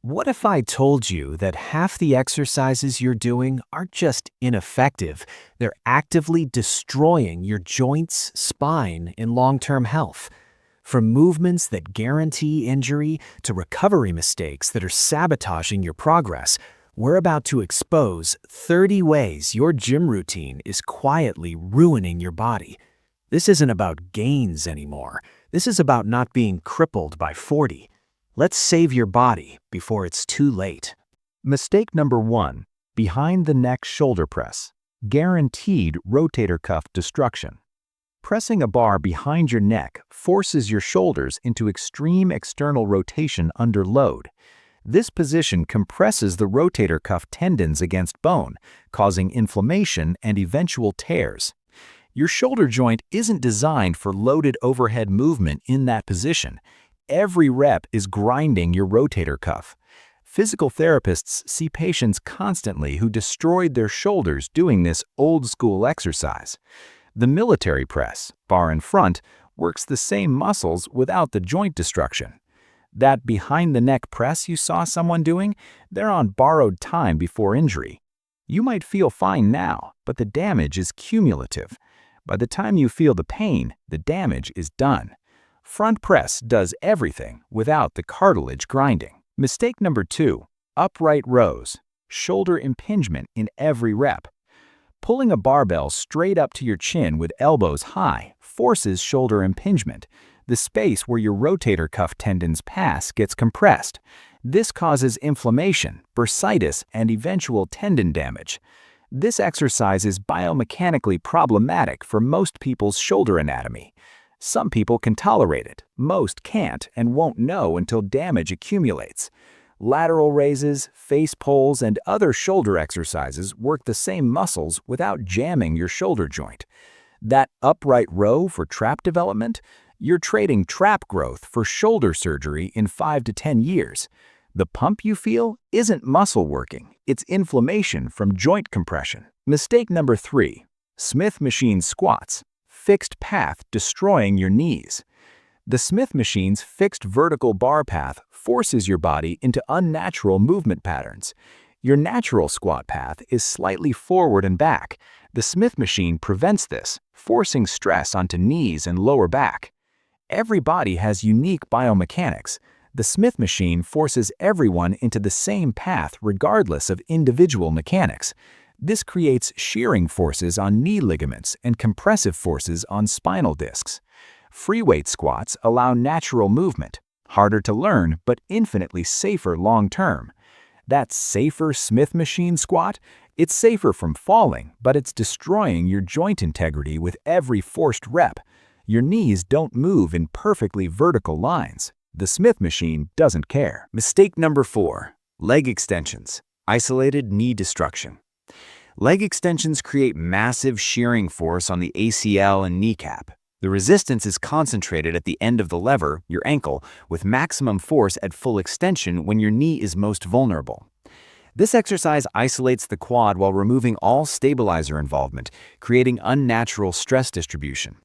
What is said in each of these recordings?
What if I told you that half the exercises you're doing aren't just ineffective, they're actively destroying your joints, spine, and long-term health? From movements that guarantee injury to recovery mistakes that are sabotaging your progress, we're about to expose 30 ways your gym routine is quietly ruining your body. This isn't about gains anymore. This is about not being crippled by 40. Let's save your body before it's too late. Mistake number 1. Behind the neck shoulder press. Guaranteed rotator cuff destruction. Pressing a bar behind your neck forces your shoulders into extreme external rotation under load. This position compresses the rotator cuff tendons against bone, causing inflammation and eventual tears. Your shoulder joint isn't designed for loaded overhead movement in that position. Every rep is grinding your rotator cuff. Physical therapists see patients constantly who destroyed their shoulders doing this old-school exercise. The military press, bar in front, works the same muscles without the joint destruction. That behind-the-neck press you saw someone doing, they're on borrowed time before injury. You might feel fine now, but the damage is cumulative. By the time you feel the pain, the damage is done. Front press does everything without the cartilage grinding. Mistake number 2. Upright rows. Shoulder impingement in every rep. Pulling a barbell straight up to your chin with elbows high forces shoulder impingement. The space where your rotator cuff tendons pass gets compressed. This causes inflammation, bursitis, and eventual tendon damage. This exercise is biomechanically problematic for most people's shoulder anatomy. Some people can tolerate it, most can't and won't know until damage accumulates. Lateral raises, face pulls, and other shoulder exercises work the same muscles without jamming your shoulder joint. That upright row for trap development? You're trading trap growth for shoulder surgery in 5 to 10 years. The pump you feel isn't muscle working, it's inflammation from joint compression. Mistake number 3. Smith machine squats. Fixed path destroying your knees. The Smith machine's fixed vertical bar path forces your body into unnatural movement patterns. Your natural squat path is slightly forward and back. The Smith machine prevents this, forcing stress onto knees and lower back. Every body has unique biomechanics. The Smith machine forces everyone into the same path regardless of individual mechanics. This creates shearing forces on knee ligaments and compressive forces on spinal discs. Free weight squats allow natural movement, harder to learn but infinitely safer long-term. That safer Smith machine squat, it's safer from falling, but it's destroying your joint integrity with every forced rep. Your knees don't move in perfectly vertical lines. The Smith machine doesn't care. Mistake number 4. Leg extensions. Isolated knee destruction. Leg extensions create massive shearing force on the ACL and kneecap. The resistance is concentrated at the end of the lever, your ankle, with maximum force at full extension when your knee is most vulnerable. This exercise isolates the quad while removing all stabilizer involvement, creating unnatural stress distribution.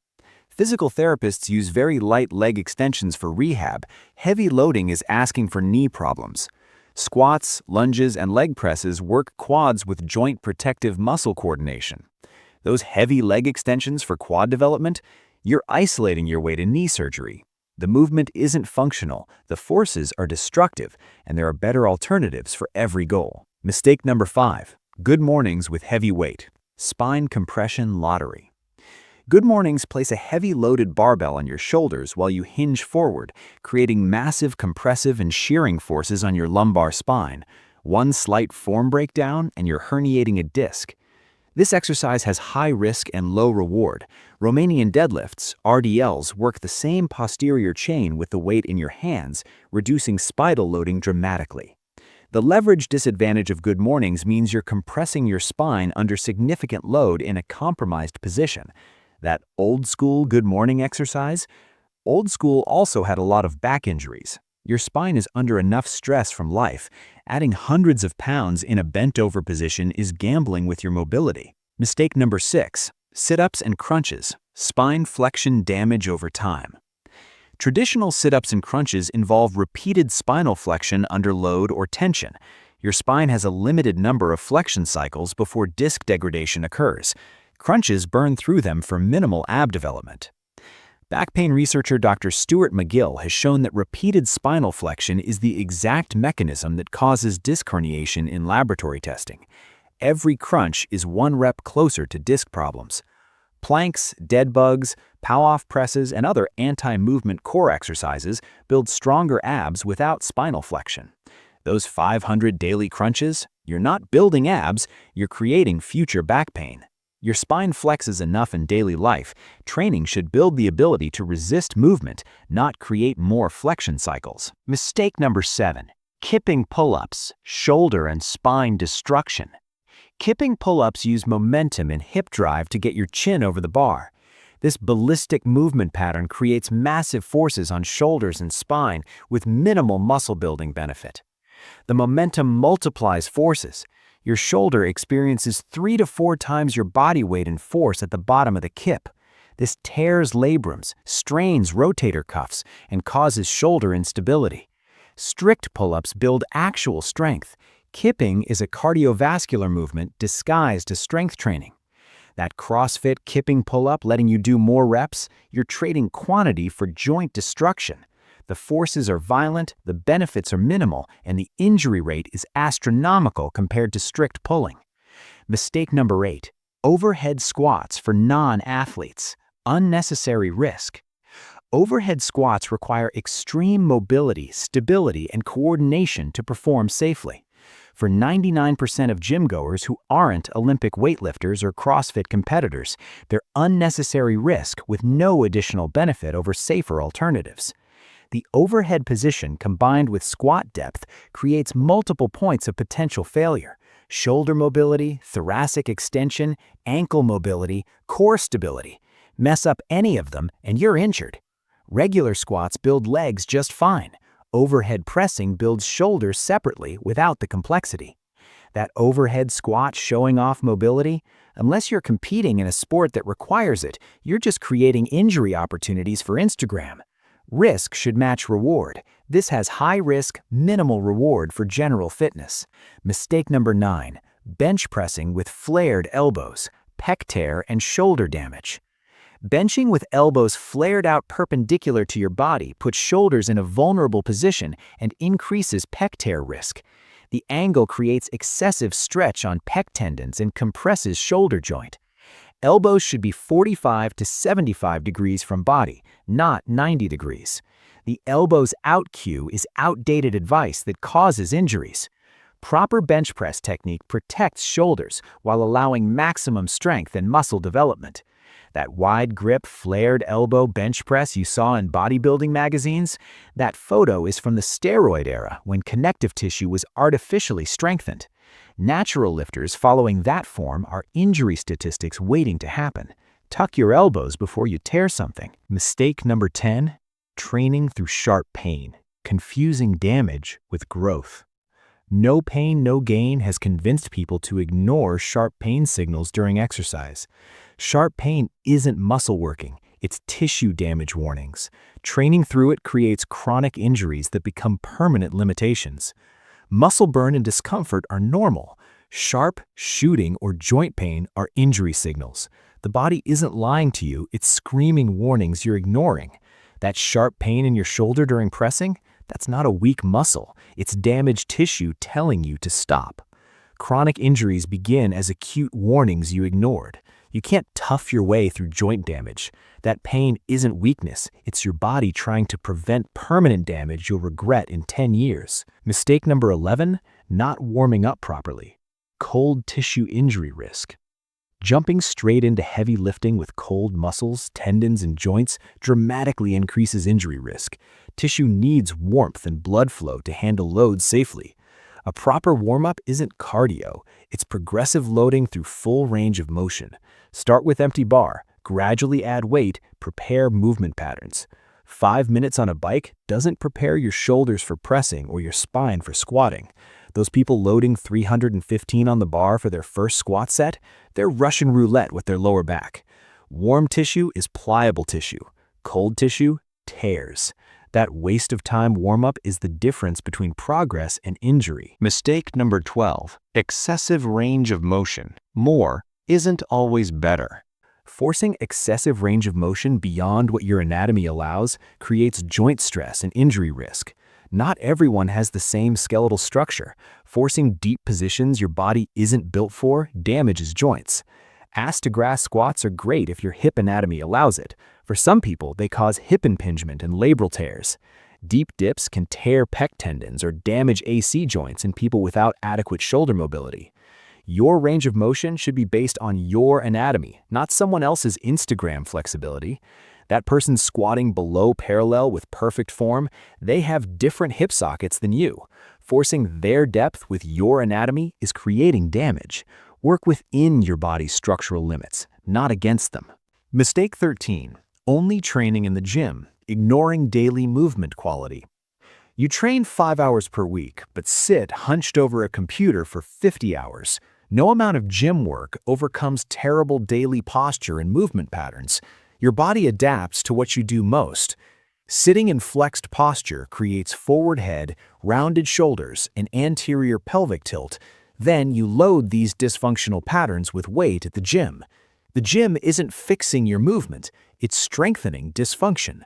Physical therapists use very light leg extensions for rehab. Heavy loading is asking for knee problems. Squats, lunges, and leg presses work quads with joint protective muscle coordination. Those heavy leg extensions for quad development? You're isolating your way to knee surgery. The movement isn't functional, the forces are destructive, and there are better alternatives for every goal. Mistake number 5. Good mornings with heavy weight. Spine compression lottery. Good mornings place a heavy loaded barbell on your shoulders while you hinge forward, creating massive compressive and shearing forces on your lumbar spine. One slight form breakdown and you're herniating a disc. This exercise has high risk and low reward. Romanian deadlifts, RDLs, work the same posterior chain with the weight in your hands, reducing spinal loading dramatically. The leverage disadvantage of good mornings means you're compressing your spine under significant load in a compromised position. That old school good morning exercise? Old school also had a lot of back injuries. Your spine is under enough stress from life. Adding hundreds of pounds in a bent-over position is gambling with your mobility. Mistake number 6. Sit-ups and crunches. Spine flexion damage over time. Traditional sit-ups and crunches involve repeated spinal flexion under load or tension. Your spine has a limited number of flexion cycles before disc degradation occurs. Crunches burn through them for minimal ab development. Back pain researcher Dr. Stuart McGill has shown that repeated spinal flexion is the exact mechanism that causes disc herniation in laboratory testing. Every crunch is one rep closer to disc problems. Planks, dead bugs, pow-off presses, and other anti-movement core exercises build stronger abs without spinal flexion. Those 500 daily crunches, you're not building abs, you're creating future back pain. Your spine flexes enough in daily life. Training should build the ability to resist movement, not create more flexion cycles. Mistake number 7. Kipping pull-ups, shoulder and spine destruction. Kipping pull-ups use momentum and hip drive to get your chin over the bar. This ballistic movement pattern creates massive forces on shoulders and spine with minimal muscle building benefit. The momentum multiplies forces. Your shoulder experiences 3 to 4 times your body weight in force at the bottom of the kip. This tears labrums, strains rotator cuffs, and causes shoulder instability. Strict pull-ups build actual strength. Kipping is a cardiovascular movement disguised as strength training. That CrossFit kipping pull-up letting you do more reps, you're trading quantity for joint destruction. The forces are violent, the benefits are minimal, and the injury rate is astronomical compared to strict pulling. Mistake number 8. Overhead squats for non-athletes. Unnecessary risk. Overhead squats require extreme mobility, stability, and coordination to perform safely. For 99% of gym-goers who aren't Olympic weightlifters or CrossFit competitors, they're unnecessary risk with no additional benefit over safer alternatives. The overhead position combined with squat depth creates multiple points of potential failure: shoulder mobility, thoracic extension, ankle mobility, core stability. Mess up any of them and you're injured. Regular squats build legs just fine. Overhead pressing builds shoulders separately without the complexity. That overhead squat showing off mobility, unless you're competing in a sport that requires it, you're just creating injury opportunities for Instagram. Risk should match reward. This has high risk, minimal reward for general fitness. Mistake number 9. Bench pressing with flared elbows, pec tear, and shoulder damage. Benching with elbows flared out perpendicular to your body puts shoulders in a vulnerable position and increases pec tear risk. The angle creates excessive stretch on pec tendons and compresses shoulder joint. Elbows should be 45 to 75 degrees from body, not 90 degrees. The elbows out cue is outdated advice that causes injuries. Proper bench press technique protects shoulders while allowing maximum strength and muscle development. That wide grip, flared elbow bench press you saw in bodybuilding magazines, that photo is from the steroid era when connective tissue was artificially strengthened. Natural lifters following that form are injury statistics waiting to happen. Tuck your elbows before you tear something. Mistake number 10. Training through sharp pain, confusing damage with growth. No pain, no gain has convinced people to ignore sharp pain signals during exercise. Sharp pain isn't muscle working, it's tissue damage warnings. Training through it creates chronic injuries that become permanent limitations. Muscle burn and discomfort are normal. Sharp, shooting, or joint pain are injury signals. The body isn't lying to you, it's screaming warnings you're ignoring. That sharp pain in your shoulder during pressing? That's not a weak muscle. It's damaged tissue telling you to stop. Chronic injuries begin as acute warnings you ignored. You can't tough your way through joint damage. That pain isn't weakness. It's your body trying to prevent permanent damage you'll regret in 10 years. Mistake number 11, not warming up properly. Cold tissue injury risk. Jumping straight into heavy lifting with cold muscles, tendons, and joints dramatically increases injury risk. Tissue needs warmth and blood flow to handle loads safely. A proper warm-up isn't cardio, it's progressive loading through full range of motion. Start with empty bar, gradually add weight, prepare movement patterns. 5 minutes on a bike doesn't prepare your shoulders for pressing or your spine for squatting. Those people loading 315 on the bar for their first squat set, they're Russian roulette with their lower back. Warm tissue is pliable tissue. Cold tissue tears. That waste of time warm-up is the difference between progress and injury. Mistake number 12. Excessive range of motion. More isn't always better. Forcing excessive range of motion beyond what your anatomy allows creates joint stress and injury risk. Not everyone has the same skeletal structure. Forcing deep positions your body isn't built for damages joints. Ass-to-grass squats are great if your hip anatomy allows it. For some people, they cause hip impingement and labral tears. Deep dips can tear pec tendons or damage AC joints in people without adequate shoulder mobility. Your range of motion should be based on your anatomy, not someone else's Instagram flexibility. That person squatting below parallel with perfect form, they have different hip sockets than you. Forcing their depth with your anatomy is creating damage. Work within your body's structural limits, not against them. Mistake 13. Only training in the gym, ignoring daily movement quality. You train 5 hours per week, but sit hunched over a computer for 50 hours. No amount of gym work overcomes terrible daily posture and movement patterns. Your body adapts to what you do most. Sitting in flexed posture creates forward head, rounded shoulders, and anterior pelvic tilt. Then you load these dysfunctional patterns with weight at the gym. The gym isn't fixing your movement, it's strengthening dysfunction.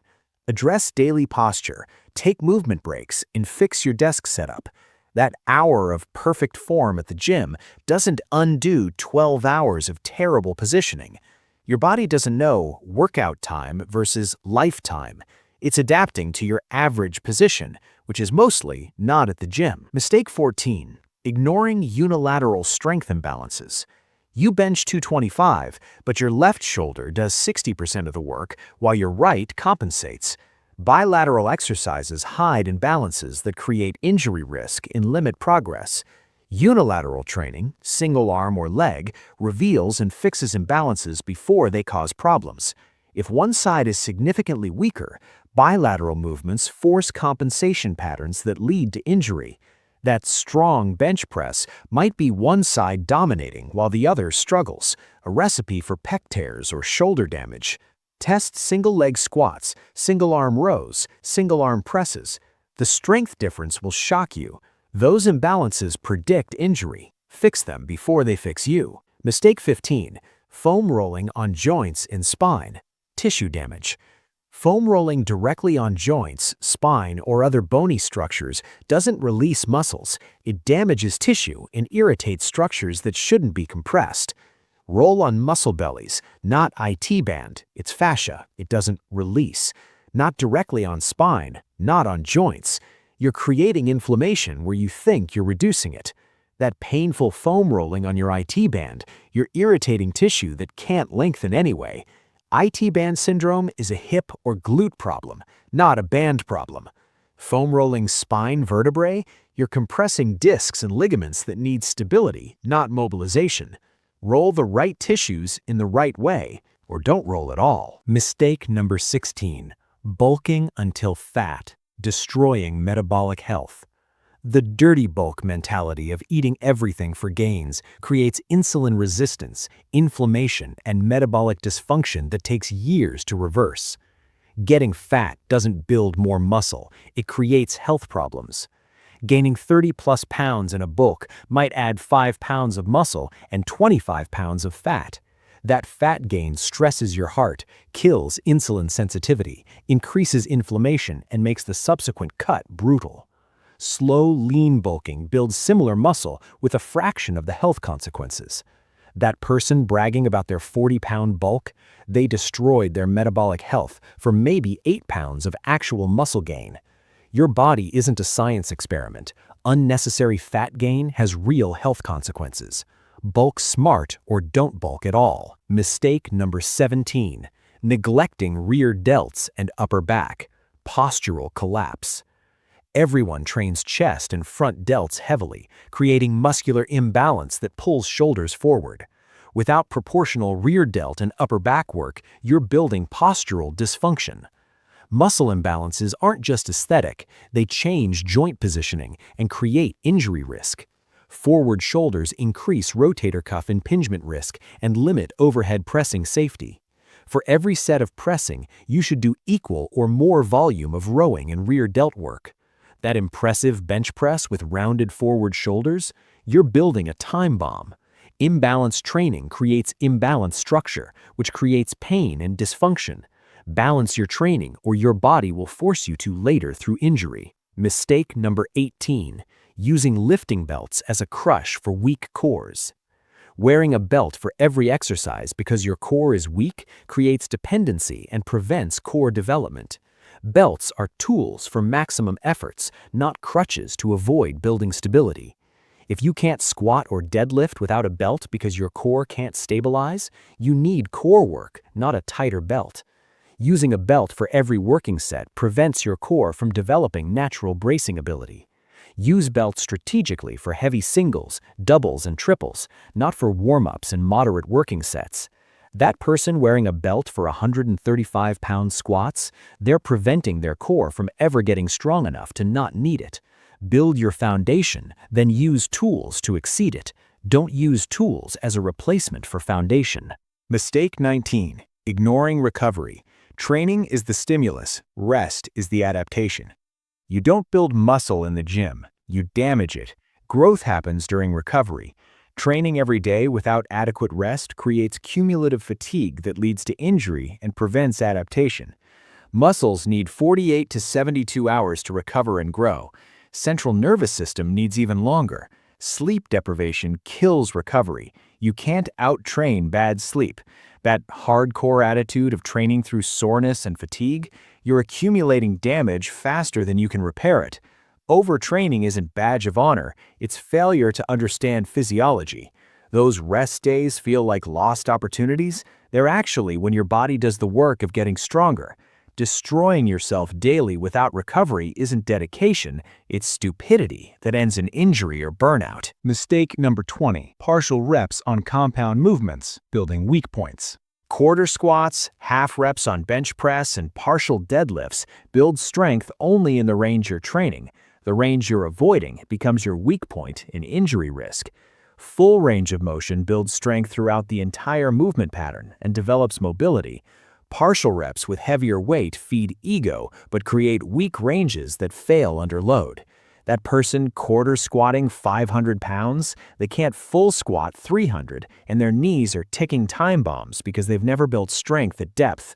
Address daily posture, take movement breaks, and fix your desk setup. That hour of perfect form at the gym doesn't undo 12 hours of terrible positioning. Your body doesn't know workout time versus lifetime. It's adapting to your average position, which is mostly not at the gym. Mistake 14. Ignoring unilateral strength imbalances. You bench 225, but your left shoulder does 60% of the work, while your right compensates. Bilateral exercises hide imbalances that create injury risk and limit progress. Unilateral training, single arm or leg, reveals and fixes imbalances before they cause problems. If one side is significantly weaker, bilateral movements force compensation patterns that lead to injury. That strong bench press might be one side dominating while the other struggles, a recipe for pec tears or shoulder damage. Test single-leg squats, single-arm rows, single-arm presses. The strength difference will shock you. Those imbalances predict injury. Fix them before they fix you. Mistake 15. Foam rolling on joints and spine. Tissue damage. Foam rolling directly on joints, spine, or other bony structures doesn't release muscles. It damages tissue and irritates structures that shouldn't be compressed. Roll on muscle bellies, not IT band. It's fascia. It doesn't release. Not directly on spine, not on joints. You're creating inflammation where you think you're reducing it. That painful foam rolling on your IT band, you're irritating tissue that can't lengthen anyway. IT band syndrome is a hip or glute problem, not a band problem. Foam rolling spine vertebrae, you're compressing discs and ligaments that need stability, not mobilization. Roll the right tissues in the right way, or don't roll at all. Mistake number 16. Bulking until fat, destroying metabolic health. The dirty bulk mentality of eating everything for gains creates insulin resistance, inflammation, and metabolic dysfunction that takes years to reverse. Getting fat doesn't build more muscle, it creates health problems. Gaining 30+ pounds in a bulk might add 5 pounds of muscle and 25 pounds of fat. That fat gain stresses your heart, kills insulin sensitivity, increases inflammation, and makes the subsequent cut brutal. Slow, lean bulking builds similar muscle with a fraction of the health consequences. That person bragging about their 40-pound bulk, they destroyed their metabolic health for maybe 8 pounds of actual muscle gain. Your body isn't a science experiment. Unnecessary fat gain has real health consequences. Bulk smart or don't bulk at all. Mistake number 17. Neglecting rear delts and upper back. Postural collapse. Everyone trains chest and front delts heavily, creating muscular imbalance that pulls shoulders forward. Without proportional rear delt and upper back work, you're building postural dysfunction. Muscle imbalances aren't just aesthetic, they change joint positioning and create injury risk. Forward shoulders increase rotator cuff impingement risk and limit overhead pressing safety. For every set of pressing, you should do equal or more volume of rowing and rear delt work. That impressive bench press with rounded forward shoulders, you're building a time bomb. Imbalanced training creates imbalanced structure, which creates pain and dysfunction. Balance your training or your body will force you to later through injury. Mistake number 18, using lifting belts as a crush for weak cores. Wearing a belt for every exercise because your core is weak creates dependency and prevents core development. Belts are tools for maximum efforts, not crutches to avoid building stability. If you can't squat or deadlift without a belt because your core can't stabilize, you need core work, not a tighter belt. Using a belt for every working set prevents your core from developing natural bracing ability. Use belts strategically for heavy singles, doubles, and triples, not for warm-ups and moderate working sets. That person wearing a belt for 135-pound squats, they're preventing their core from ever getting strong enough to not need it. Build your foundation, then use tools to exceed it. Don't use tools as a replacement for foundation. Mistake 19. Ignoring recovery. Training is the stimulus, rest is the adaptation. You don't build muscle in the gym, you damage it. Growth happens during recovery. Training every day without adequate rest creates cumulative fatigue that leads to injury and prevents adaptation. Muscles need 48 to 72 hours to recover and grow. Central nervous system needs even longer. Sleep deprivation kills recovery. You can't out-train bad sleep. That hardcore attitude of training through soreness and fatigue, you're accumulating damage faster than you can repair it. Overtraining isn't badge of honor, it's failure to understand physiology. Those rest days feel like lost opportunities. They're actually when your body does the work of getting stronger. Destroying yourself daily without recovery isn't dedication, it's stupidity that ends in injury or burnout. Mistake number 20. Partial reps on compound movements, building weak points. Quarter squats, half reps on bench press, and partial deadlifts build strength only in the range you're training. The range you're avoiding becomes your weak point in injury risk. Full range of motion builds strength throughout the entire movement pattern and develops mobility. Partial reps with heavier weight feed ego but create weak ranges that fail under load. That person quarter squatting 500 pounds, they can't full squat 300 and their knees are ticking time bombs because they've never built strength at depth.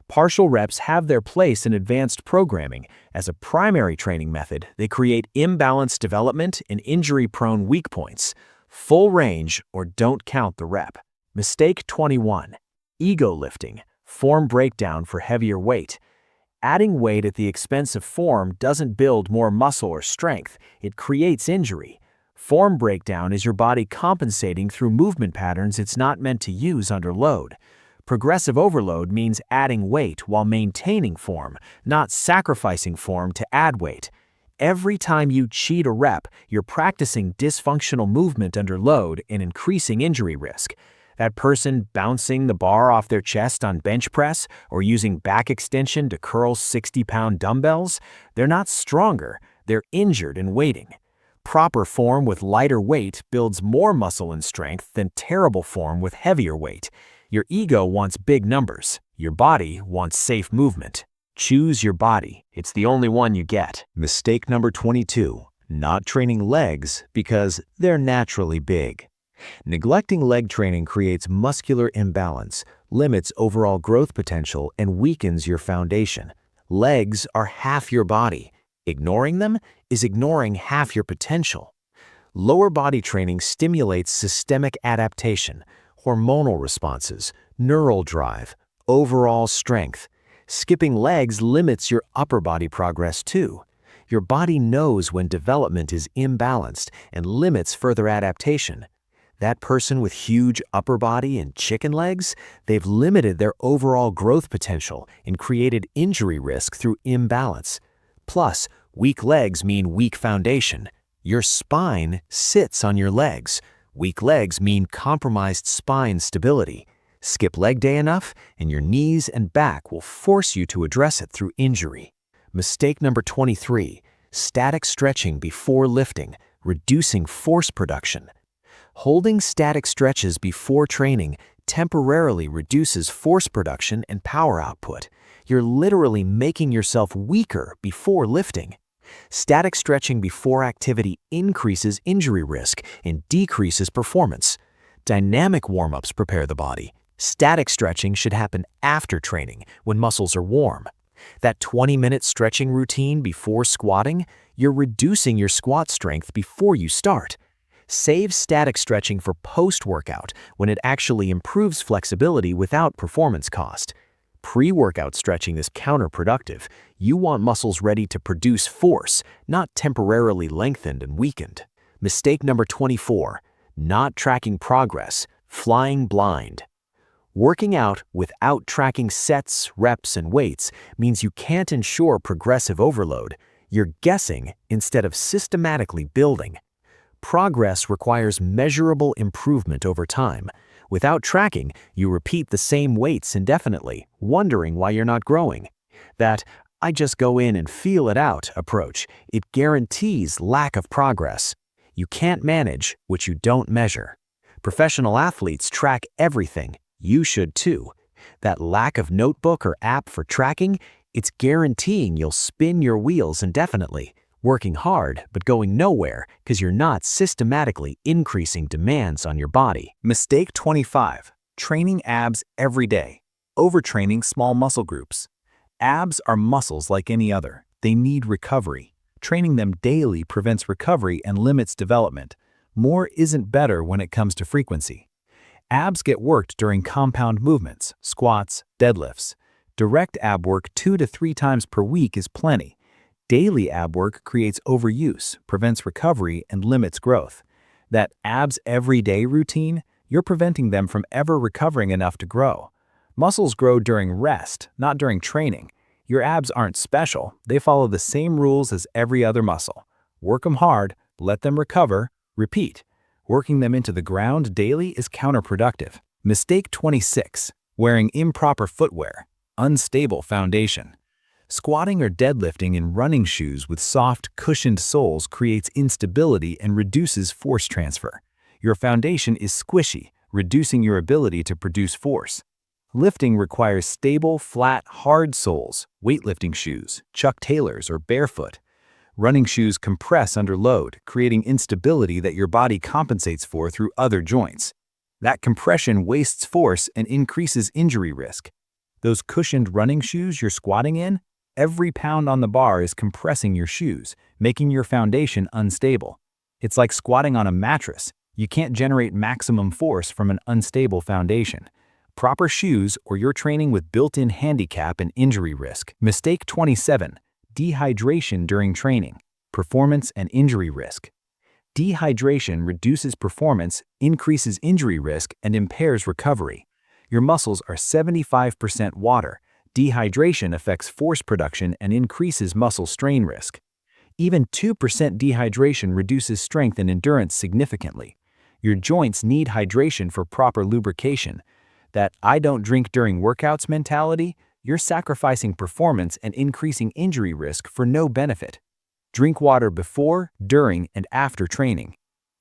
Partial reps have their place in advanced programming. As a primary training method, they create imbalanced development and injury-prone weak points. Full range or don't count the rep. Mistake 21. Ego lifting. Form breakdown for heavier weight. Adding weight at the expense of form doesn't build more muscle or strength, it creates injury. Form breakdown is your body compensating through movement patterns it's not meant to use under load. Progressive overload means adding weight while maintaining form, not sacrificing form to add weight. Every time you cheat a rep, you're practicing dysfunctional movement under load and increasing injury risk. That person bouncing the bar off their chest on bench press or using back extension to curl 60-pound dumbbells, they're not stronger, they're injured and waiting. Proper form with lighter weight builds more muscle and strength than terrible form with heavier weight. Your ego wants big numbers, your body wants safe movement. Choose your body, it's the only one you get. Mistake number 22, not training legs because they're naturally big. Neglecting leg training creates muscular imbalance, limits overall growth potential, and weakens your foundation. Legs are half your body. Ignoring them is ignoring half your potential. Lower body training stimulates systemic adaptation, hormonal responses, neural drive, overall strength. Skipping legs limits your upper body progress too. Your body knows when development is imbalanced and limits further adaptation. That person with huge upper body and chicken legs, they've limited their overall growth potential and created injury risk through imbalance. Plus, weak legs mean weak foundation. Your spine sits on your legs. Weak legs mean compromised spine stability. Skip leg day enough, and your knees and back will force you to address it through injury. Mistake number 23, static stretching before lifting, reducing force production. Holding static stretches before training temporarily reduces force production and power output. You're literally making yourself weaker before lifting. Static stretching before activity increases injury risk and decreases performance. Dynamic warm-ups prepare the body. Static stretching should happen after training, when muscles are warm. That 20-minute stretching routine before squatting, you're reducing your squat strength before you start. Save static stretching for post-workout when it actually improves flexibility without performance cost. Pre-workout stretching is counterproductive. You want muscles ready to produce force, not temporarily lengthened and weakened. Mistake number 24, not tracking progress, flying blind. Working out without tracking sets, reps, and weights means you can't ensure progressive overload. You're guessing instead of systematically building. Progress requires measurable improvement over time. Without tracking, you repeat the same weights indefinitely, wondering why you're not growing. That "I just go in and feel it out" approach, it guarantees lack of progress. You can't manage what you don't measure. Professional athletes track everything. You should too. That lack of notebook or app for tracking, it's guaranteeing you'll spin your wheels indefinitely, working hard but going nowhere because you're not systematically increasing demands on your body. Mistake 25. Training abs every day. Overtraining small muscle groups. Abs are muscles like any other. They need recovery. Training them daily prevents recovery and limits development. More isn't better when it comes to frequency. Abs get worked during compound movements, squats, deadlifts. Direct ab work 2 to 3 times per week is plenty. Daily ab work creates overuse, prevents recovery, and limits growth. That abs every day routine, you're preventing them from ever recovering enough to grow. Muscles grow during rest, not during training. Your abs aren't special. They follow the same rules as every other muscle. Work them hard, let them recover, repeat. Working them into the ground daily is counterproductive. Mistake 26. Wearing improper footwear. Unstable foundation. Squatting or deadlifting in running shoes with soft, cushioned soles creates instability and reduces force transfer. Your foundation is squishy, reducing your ability to produce force. Lifting requires stable, flat, hard soles, weightlifting shoes, Chuck Taylors, or barefoot. Running shoes compress under load, creating instability that your body compensates for through other joints. That compression wastes force and increases injury risk. Those cushioned running shoes you're squatting in, every pound on the bar is compressing your shoes, making your foundation unstable. It's like squatting on a mattress. You can't generate maximum force from an unstable foundation. Proper shoes or you're training with built-in handicap and injury risk. Mistake 27. Dehydration during training. Performance and injury risk. Dehydration reduces performance, increases injury risk, and impairs recovery. Your muscles are 75% water. Dehydration affects force production and increases muscle strain risk. Even 2% dehydration reduces strength and endurance significantly. Your joints need hydration for proper lubrication. That "I don't drink during workouts" mentality, you're sacrificing performance and increasing injury risk for no benefit. Drink water before, during, and after training.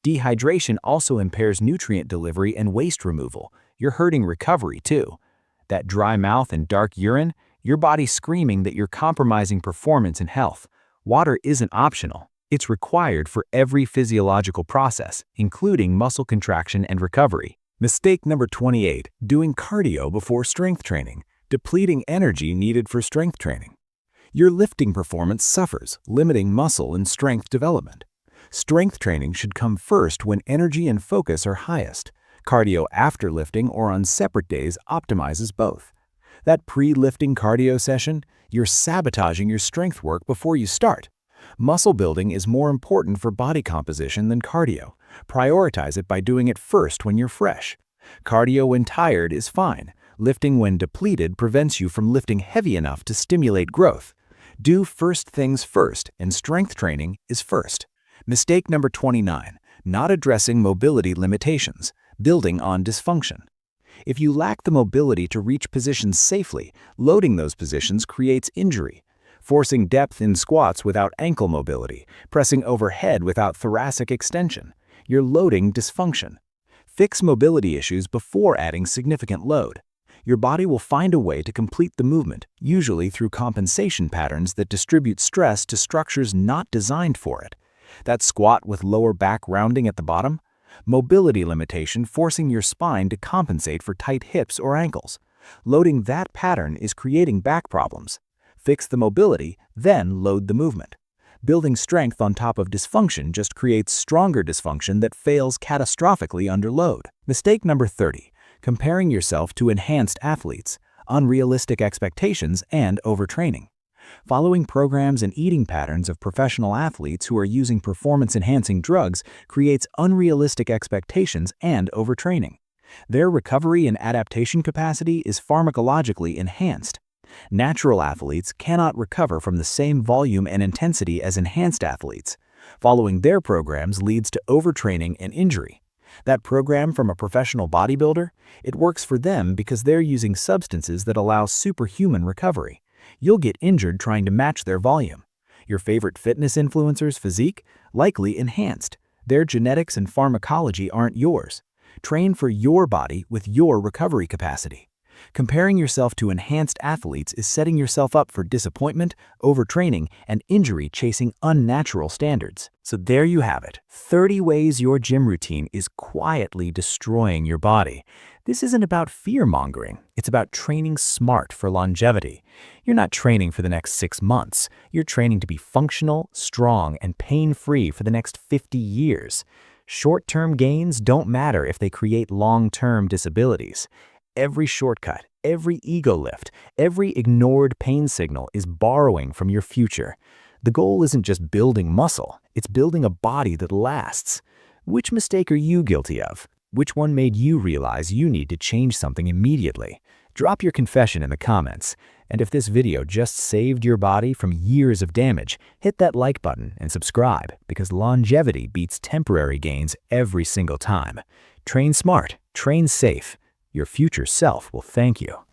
Dehydration also impairs nutrient delivery and waste removal. You're hurting recovery too. That dry mouth and dark urine, your body's screaming that you're compromising performance and health. Water isn't optional. It's required for every physiological process, including muscle contraction and recovery. Mistake number 28. Doing cardio before strength training, depleting energy needed for strength training. Your lifting performance suffers, limiting muscle and strength development. Strength training should come first when energy and focus are highest. Cardio after lifting or on separate days optimizes both. That pre-lifting cardio session, you're sabotaging your strength work before you start. Muscle building is more important for body composition than cardio. Prioritize it by doing it first when you're fresh. Cardio when tired is fine. Lifting when depleted prevents you from lifting heavy enough to stimulate growth. Do first things first, and strength training is first. Mistake number 29. Not addressing mobility limitations. Building on dysfunction. If you lack the mobility to reach positions safely, loading those positions creates injury. Forcing depth in squats without ankle mobility, pressing overhead without thoracic extension. You're loading dysfunction. Fix mobility issues before adding significant load. Your body will find a way to complete the movement, usually through compensation patterns that distribute stress to structures not designed for it. That squat with lower back rounding at the bottom? Mobility limitation forcing your spine to compensate for tight hips or ankles. Loading that pattern is creating back problems. Fix the mobility, then load the movement. Building strength on top of dysfunction just creates stronger dysfunction that fails catastrophically under load. Mistake number 30. Comparing yourself to enhanced athletes, unrealistic expectations, and overtraining. Following programs and eating patterns of professional athletes who are using performance-enhancing drugs creates unrealistic expectations and overtraining. Their recovery and adaptation capacity is pharmacologically enhanced. Natural athletes cannot recover from the same volume and intensity as enhanced athletes. Following their programs leads to overtraining and injury. That program from a professional bodybuilder, it works for them because they're using substances that allow superhuman recovery. You'll get injured trying to match their volume. Your favorite fitness influencer's physique? Likely enhanced. Their genetics and pharmacology aren't yours. Train for your body with your recovery capacity. Comparing yourself to enhanced athletes is setting yourself up for disappointment, overtraining, and injury chasing unnatural standards. So there you have it, 30 ways your gym routine is quietly destroying your body. This isn't about fear-mongering, it's about training smart for longevity. You're not training for the next 6 months, you're training to be functional, strong, and pain-free for the next 50 years. Short-term gains don't matter if they create long-term disabilities. Every shortcut, every ego lift, every ignored pain signal is borrowing from your future. The goal isn't just building muscle, it's building a body that lasts. Which mistake are you guilty of? Which one made you realize you need to change something immediately? Drop your confession in the comments. And if this video just saved your body from years of damage, hit that like button and subscribe because longevity beats temporary gains every single time. Train smart, train safe. Your future self will thank you.